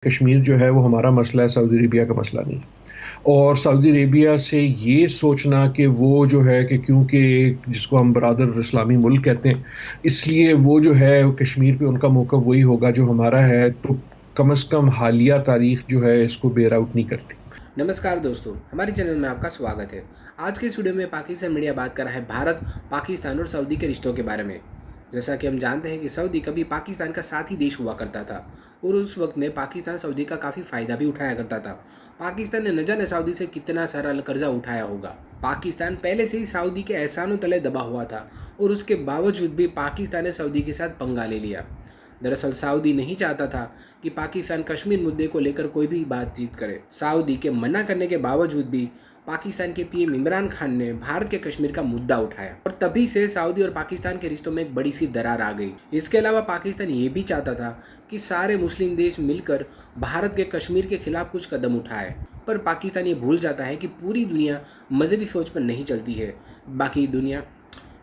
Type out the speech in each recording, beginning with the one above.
कश्मीर जो है वो हमारा मसला है, सऊदी अरेबिया का मसला नहीं है। और सऊदी अरेबिया से ये सोचना कि वो जो है कि क्योंकि एक जिसको हम बरादर इस्लामी मुल्क कहते हैं, इसलिए वो जो है कश्मीर पे उनका मौक़िफ़ वही होगा जो हमारा है, तो कम से कम हालिया तारीख़ जो है इसको बेयर आउट नहीं करती। नमस्कार दोस्तों, हमारे चैनल में आपका स्वागत है। आज के इस वीडियो में पाकिस्तान मीडिया बात कर रहा है भारत, पाकिस्तान और सऊदी के रिश्तों के बारे में। जैसा कि हम जानते हैं कि सऊदी कभी पाकिस्तान का साथी देश हुआ करता था और उस वक्त में पाकिस्तान सऊदी का काफ़ी फ़ायदा भी उठाया करता था। पाकिस्तान ने न जाने सऊदी से कितना सारा कर्जा उठाया होगा। पाकिस्तान पहले से ही सऊदी के एहसानों तले दबा हुआ था और उसके बावजूद भी पाकिस्तान ने सऊदी के साथ पंगा ले लिया। दरअसल सऊदी नहीं चाहता था कि पाकिस्तान कश्मीर मुद्दे को लेकर कोई भी बातचीत करे। सऊदी के मना करने के बावजूद भी पाकिस्तान के पीएम इमरान खान ने भारत के कश्मीर का मुद्दा उठाया और तभी से सऊदी और पाकिस्तान के रिश्तों में एक बड़ी सी दरार आ गई। इसके अलावा पाकिस्तान ये भी चाहता था कि सारे मुस्लिम देश मिलकर भारत के कश्मीर के खिलाफ कुछ कदम उठाए, पर पाकिस्तान ये भूल जाता है कि पूरी दुनिया मजहबी सोच पर नहीं चलती है।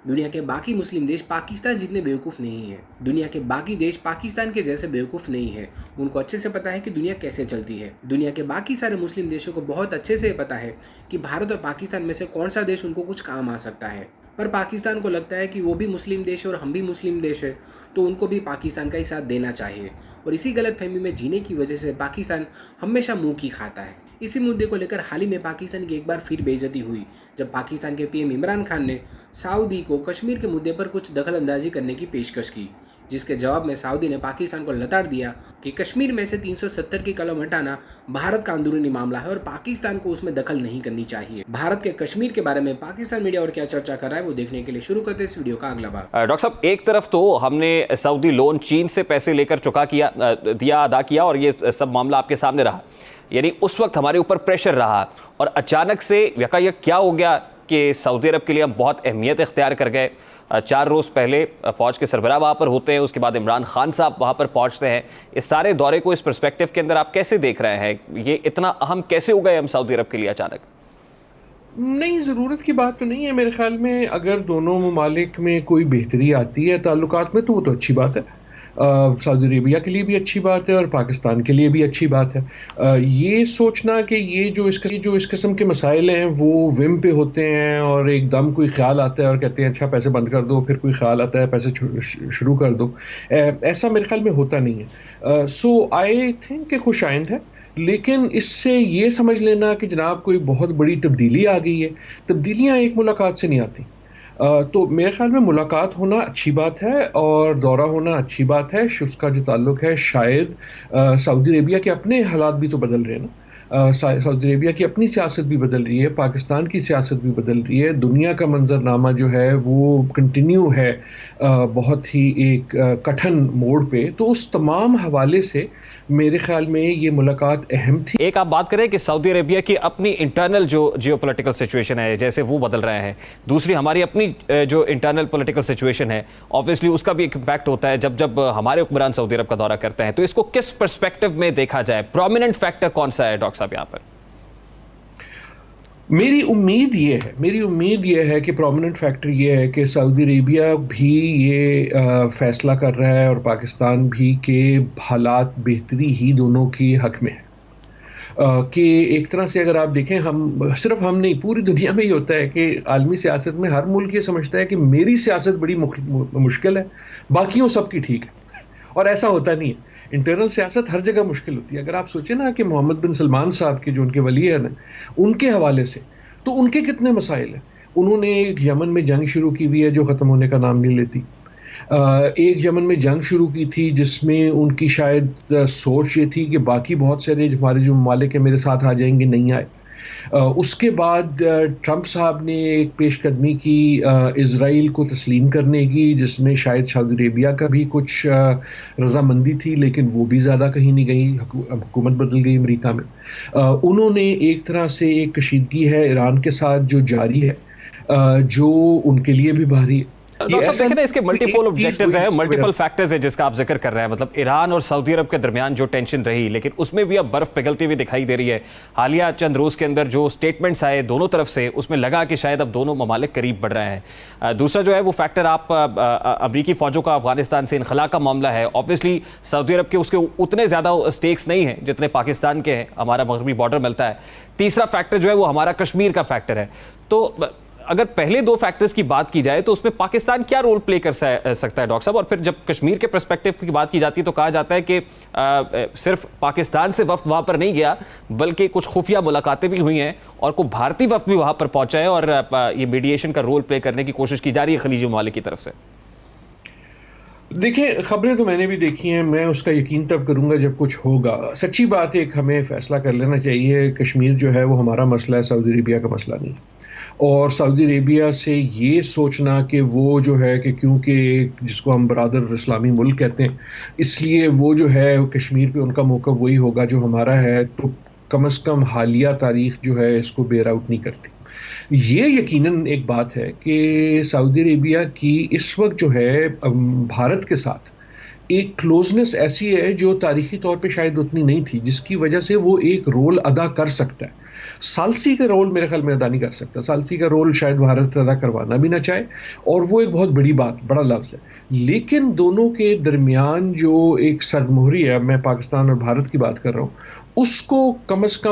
दुनिया के बाकी मुस्लिम देश पाकिस्तान जितने बेवकूफ़ नहीं हैं। दुनिया के बाकी देश पाकिस्तान के जैसे बेवकूफ़ नहीं है। उनको अच्छे से पता है कि दुनिया कैसे चलती है। दुनिया के बाकी सारे मुस्लिम देशों को बहुत अच्छे से पता है कि भारत और पाकिस्तान में से कौन सा देश उनको कुछ काम आ सकता है। पर पाकिस्तान को लगता है कि वो भी मुस्लिम देश है और हम भी मुस्लिम देश है, तो उनको भी पाकिस्तान का ही साथ देना चाहिए। और इसी गलतफहमी में जीने की वजह से पाकिस्तान हमेशा मुँह की खाता है। इसी मुद्दे को लेकर हाल ही में पाकिस्तान की एक बार फिर बेइज्जती हुई जब पाकिस्तान के पीएम इमरान खान ने सऊदी को कश्मीर के मुद्दे पर कुछ दखल अंदाजी करने की पेशकश की, जिसके जवाब में सऊदी ने पाकिस्तान को लताड़ दिया कि कश्मीर में से 370 की कलम हटाना भारत का अंदरूनी मामला है और पाकिस्तान को उसमें दखल नहीं करनी चाहिए। भारत के कश्मीर के बारे में पाकिस्तान मीडिया और क्या चर्चा कर रहा है वो देखने के लिए शुरू करते हैं इस वीडियो का अगला भाग। डॉक्टर साहब, एक तरफ तो हमने सऊदी लोन चीन से पैसे लेकर अदा किया और ये सब मामला आपके सामने रहा, यानी उस वक्त हमारे ऊपर प्रेशर रहा और अचानक से यकायक क्या हो गया कि सऊदी अरब के लिए हम बहुत अहमियत इख्तियार कर गए। 4 रोज़ पहले फ़ौज के सरबराह वहाँ पर होते हैं, उसके बाद इमरान खान साहब वहाँ पर पहुँचते हैं। इस सारे दौरे को इस पर्सपेक्टिव के अंदर आप कैसे देख रहे हैं? ये इतना अहम कैसे हो गए हम सऊदी अरब के लिए अचानक? नहीं, ज़रूरत की बात तो नहीं है मेरे ख़्याल में। अगर दोनों ममालिक में कोई बेहतरी आती है ताल्लुकात में तो वो तो अच्छी बात है। सऊदी अरेबिया के लिए भी अच्छी बात है और पाकिस्तान के लिए भी अच्छी बात है। ये सोचना कि ये जो इस किस्म के मसाइल हैं वो विम पे होते हैं और एकदम कोई ख़्याल आता है और कहते हैं अच्छा पैसे बंद कर दो, फिर कोई ख़्याल आता है पैसे शुरू कर दो, ऐसा मेरे ख़्याल में होता नहीं है। सो आई थिंक कि खुशाइंद है, लेकिन इससे ये समझ लेना कि जनाब कोई बहुत बड़ी तब्दीली आ गई है। तब्दीलियाँ एक मुलाकात से नहीं आती। तो मेरे ख़्याल में मुलाकात होना अच्छी बात है और दौरा होना अच्छी बात है। उसका जो ताल्लुक है शायद सऊदी अरेबिया के अपने हालात भी तो बदल रहे हैं ना। सऊदी अरेबिया की अपनी सियासत भी बदल रही है, पाकिस्तान की सियासत भी बदल रही है, दुनिया का मंजरनामा जो है वो कंटिन्यू है बहुत ही एक कठिन मोड़ पे। तो उस तमाम हवाले से मेरे ख़्याल में ये मुलाकात अहम थी। एक आप बात करें कि सऊदी अरेबिया की अपनी इंटरनल जो जियोपॉलिटिकल सिचुएशन है, जैसे वो बदल रहे हैं, दूसरी हमारी अपनी जो इंटरनल पॉलिटिकल सिचुएशन है, ऑब्वियसली उसका भी एक इम्पैक्ट होता है जब हमारे हुक्मरान सऊदी अरब का दौरा करते हैं। तो इसको किस पर्सपेक्टिव में देखा जाए? प्रोमिनेंट फैक्टर कौन सा है डॉक्टर साहब यहाँ पर? मेरी उम्मीद ये है कि प्रोमिनेंट फैक्टर ये है कि सऊदी अरेबिया भी ये फ़ैसला कर रहा है और पाकिस्तान भी के हालात बेहतरी ही दोनों के हक़ में है। कि एक तरह से अगर आप देखें, सिर्फ हम नहीं, पूरी दुनिया में ही होता है कि आलमी सियासत में हर मुल्क ये समझता है कि मेरी सियासत बड़ी मुश्किल है, बाकियों सबकी ठीक है, और ऐसा होता नहीं है। इंटरनल सियासत हर जगह मुश्किल होती है। अगर आप सोचें ना कि मोहम्मद बिन सलमान साहब के जो उनके वली हैं ना, उनके हवाले से तो उनके कितने मसाइल हैं। उन्होंने एक यमन में जंग शुरू की हुई है जो ख़त्म होने का नाम नहीं लेती। एक यमन में जंग शुरू की थी जिसमें उनकी शायद सोच ये थी कि बाकी बहुत सारे हमारे जो ममालिक हैं मेरे साथ आ जाएंगे, नहीं आए। उसके बाद ट्रंप साहब ने एक पेशकदमी की इज़राइल को तस्लीम करने की, जिसमें शायद सऊदी अरेबिया का भी कुछ रज़ामंदी थी, लेकिन वो भी ज़्यादा कहीं नहीं गई, हुकूमत बदल गई अमेरिका में। उन्होंने एक तरह से एक कशीदगी है ईरान के साथ जो जारी है, जो उनके लिए भी भारी है। डॉक्टर साहब देखें ना, इसके मल्टीपल ऑब्जेक्टिव्स हैं, मल्टीपल हैं। फैक्टर्स हैं जिसका आप जिक्र कर रहे हैं। मतलब ईरान और सऊदी अरब के दरमियान जो टेंशन रही, लेकिन उसमें भी अब बर्फ पिघलती हुई दिखाई दे रही है। हालिया चंद रोज के अंदर जो स्टेटमेंट्स आए दोनों तरफ से, उसमें लगा कि शायद अब दोनों ममालिक करीब बढ़ रहे हैं। दूसरा जो है वो फैक्टर आप अमरीकी फौजों का अफगानिस्तान से इनखला का मामला है। ऑब्वियसली सऊदी अरब के उसके उतने ज़्यादा स्टेक्स नहीं हैं जितने पाकिस्तान के हैं, हमारा मगरबी बॉर्डर मिलता है। तीसरा फैक्टर जो है वो हमारा कश्मीर का फैक्टर है। तो अगर पहले दो फैक्टर्स की बात की जाए तो उसमें पाकिस्तान क्या रोल प्ले कर सकता है डॉक्टर साहब? और फिर जब कश्मीर के पर्सपेक्टिव की बात की जाती है तो कहा जाता है कि सिर्फ पाकिस्तान से वफ्द वहाँ पर नहीं गया, बल्कि कुछ खुफिया मुलाकातें भी हुई हैं और कोई भारतीय वफ्द भी वहाँ पर पहुँचा है और ये मीडिएशन का रोल प्ले करने की कोशिश की जा रही है खलीजी ममालिक की तरफ से। देखिए, खबरें तो मैंने भी देखी हैं, मैं उसका यकीन तब करूंगा जब कुछ होगा। सच्ची बात है, एक हमें फैसला कर लेना चाहिए, कश्मीर जो है वो हमारा मसला है, सऊदी अरेबिया का मसला नहीं। और सऊदी अरेबिया से ये सोचना कि वो जो है कि क्योंकि जिसको हम बरादर इस्लामी मुल्क कहते हैं, इसलिए वो जो है कश्मीर पे उनका मौक़िफ़ वही होगा जो हमारा है, तो कम से कम हालिया तारीख जो है इसको बेयर आउट नहीं करती। ये यकीनन एक बात है कि सऊदी अरेबिया की इस वक्त जो है भारत के साथ एक क्लोजनेस ऐसी है जो तारीखी तौर पे शायद उतनी नहीं थी, जिसकी वजह से वो एक रोल अदा कर सकता है। सालसी का रोल मेरे ख्याल में अदा नहीं कर सकता। सालसी का रोल शायद भारत अदा करवाना भी ना चाहे, और वो एक बहुत बड़ी बात, बड़ा लफ्ज़ है। लेकिन दोनों के दरमियान जो एक सरमोहरी है, मैं पाकिस्तान और भारत की बात कर रहा हूँ, उसको कम से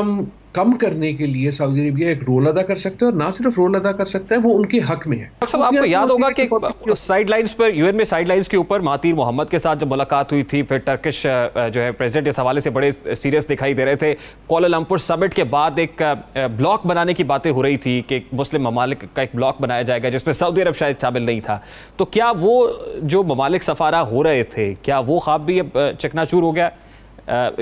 कम करने के लिए सऊदी अरेबिया एक रोल अदा कर सकता है, और ना सिर्फ रोल अदा कर सकता है, वो उनके हक में है। डॉक्टर साहब आपको याद होगा कि साइडलाइंस पर, यूएन में साइडलाइंस के ऊपर महातीर मोहम्मद के साथ जब मुलाकात हुई थी, फिर टर्किश जो है प्रेसिडेंट इस हवाले से बड़े सीरियस दिखाई दे रहे थे। कोलालमपुर समिट के बाद एक ब्लॉक बनाने की बातें हो रही थी कि मुस्लिम ममालिक का एक ब्लॉक बनाया जाएगा जिसमें सऊदी अरब शायद शामिल नहीं था। तो क्या वो जो ममालिक सफारा हो रहे थे, क्या वो ख्वाब भी अब चकनाचूर हो गया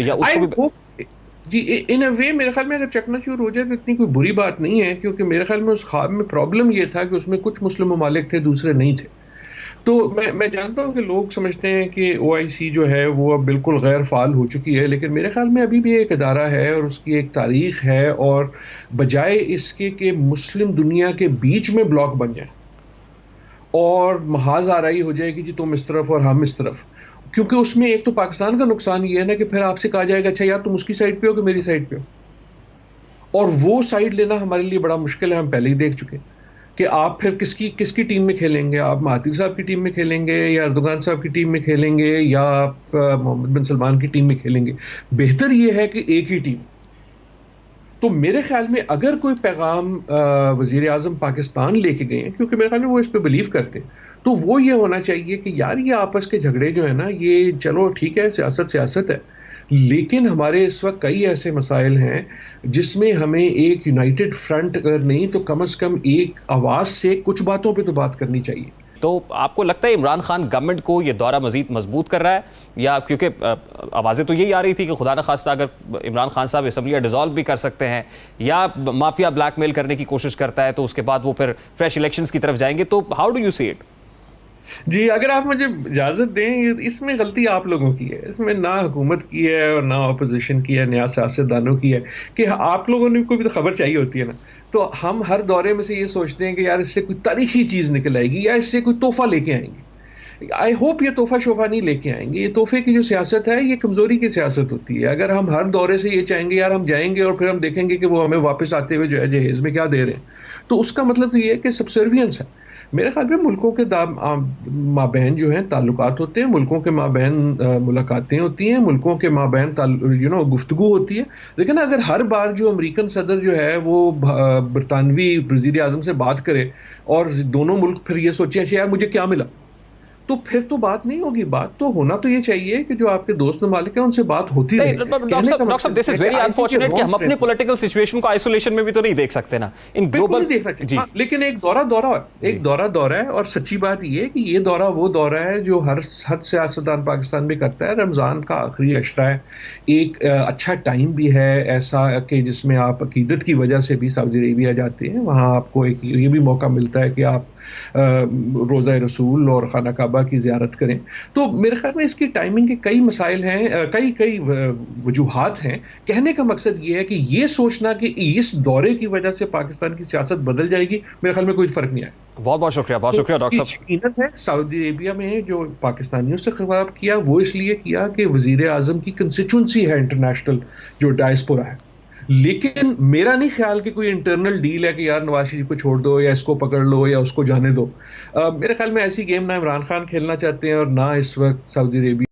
या उसको भी? जी, इन अ वे मेरे ख्याल में अगर चकनाचूर हो जाए तो इतनी कोई बुरी बात नहीं है, क्योंकि मेरे ख्याल में उस ख्वाब में प्रॉब्लम ये था कि उसमें कुछ मुस्लिम ममालिक थे, दूसरे नहीं थे। तो मैं जानता हूँ कि लोग समझते हैं कि OIC जो है वो अब बिल्कुल गैर फाल हो चुकी है, लेकिन मेरे ख्याल में अभी भी एक इदारा है और उसकी एक तारीख है, और बजाय इसके कि मुस्लिम दुनिया के बीच में ब्लॉक बन जाए और महाज आराई हो जाएगी जी तुम इस तरफ और हम इस तरफ, क्योंकि उसमें एक तो पाकिस्तान का नुकसान ये है ना कि फिर आपसे कहा जाएगा अच्छा यार तुम उसकी साइड पे हो कि मेरी साइड पे हो, और वो साइड लेना हमारे लिए बड़ा मुश्किल है। हम पहले ही देख चुके हैं कि आप फिर किसकी टीम में खेलेंगे। आप महातीर साहब की टीम में खेलेंगे या अर्दोगान साहब की टीम में खेलेंगे या आप मोहम्मद बिन सलमान की टीम में खेलेंगे। बेहतर ये है कि एक ही टीम। तो मेरे ख्याल में अगर कोई पैगाम वज़ीर आज़म पाकिस्तान लेके गए हैं, क्योंकि मेरे ख्याल में वो इस पे बिलीव करते हैं, तो वो ये होना चाहिए कि यार ये आपस के झगड़े जो है ना, ये चलो ठीक है, सियासत है, लेकिन हमारे इस वक्त कई ऐसे मसाइल हैं जिसमें हमें एक यूनाइटेड फ्रंट अगर नहीं तो कम से कम एक आवाज़ से कुछ बातों पे तो बात करनी चाहिए। तो आपको लगता है इमरान खान गवर्नमेंट को ये दौरा मजीद मजबूत कर रहा है, या क्योंकि आवाज़ें तो यही आ रही थी कि खुदा न खास्ता अगर इमरान खान साहब असम्बली डिसॉल्व भी कर सकते हैं या माफिया ब्लैकमेल करने की कोशिश करता है तो उसके बाद वो फिर फ्रेश इलेक्शंस की तरफ जाएंगे, तो how do you see it? जी, अगर आप मुझे इजाज़त दें, इसमें गलती आप लोगों की है। इसमें ना हुकूमत की है और ना अपोजिशन की है, ना सियासतदानों की है, कि आप लोगों ने को भी तो खबर चाहिए होती है ना। तो हम हर दौरे में से ये सोचते हैं कि यार इससे कोई तारीखी चीज़ निकल आएगी या इससे कोई तोहफा लेके आएंगे। आई होप ये तोहफा शोफा नहीं लेके आएंगे। ये तोहफे की जो सियासत है ये कमज़ोरी की सियासत होती है। अगर हम हर दौरे से ये चाहेंगे यार हम जाएंगे और फिर हम देखेंगे कि वो हमें वापस आते हुए जो है जहेज़ में क्या दे रहे हैं, तो उसका मतलब तो ये है कि सबसर्वियंस है। मेरे ख्याल में मुल्कों के माबैन जो हैं ताल्लुकात होते हैं, मुल्कों के माबैन मुलाकातें होती हैं, मुल्कों के माबैन गुफ्तगू होती है। लेकिन अगर हर बार जो अमेरिकन सदर जो है वो बरतानवी वज़ीर आज़म से बात करे और दोनों मुल्क फिर ये सोचे अच्छा यार मुझे क्या मिला, तो फिर तो बात नहीं होगी। बात तो होना तो ये चाहिए कि जो आपके दोस्त ममालिक हैं उनसे बात होती रहे। डॉक्टर साहब दिस इज वेरी अनफॉर्चुनेट कि हम अपनी पॉलिटिकल सिचुएशन को आइसोलेशन में भी तो नहीं देख सकते ना, इन ग्लोबल देखना चाहिए। हाँ, लेकिन एक दौरा है, और सच्ची बात ये है कि ये दौरा वो दौरा है जो हर सियासतदान पाकिस्तान में करता है। रमज़ान का आखिरी अशरा है, एक अच्छा टाइम भी है ऐसा कि जिसमें आप अकीदत की वजह से भी सऊदी अरेबिया जाते हैं, वहाँ आपको एक ये भी मौका मिलता है कि आप रोज़ा रसूल और खाना काबा काबा की ज़ियारत करें। तो मेरे ख़्याल में इसकी टाइमिंग के कई मसाइल हैं, कई वजूहात हैं। कहने का मकसद ये है कि ये सोचना कि इस दौरे की वजह से पाकिस्तान की सियासत बदल जाएगी, मेरे ख़्याल में कोई फ़र्क नहीं आया। बहुत बहुत शुक्रिया डॉक्टर साहब। यकीनन है सऊदी अरेबिया में जो पाकिस्तानियों से खिताब किया वो इसलिए किया कि वजीर आजम की कंस्टिट्यूंसी है इंटरनेशनल जो डायस्पोरा है, लेकिन मेरा नहीं ख्याल कि कोई इंटरनल डील है कि यार नवाज शरीफ को छोड़ दो या इसको पकड़ लो या उसको जाने दो। मेरे ख्याल में ऐसी गेम ना इमरान खान खेलना चाहते हैं और ना इस वक्त सऊदी अरेबिया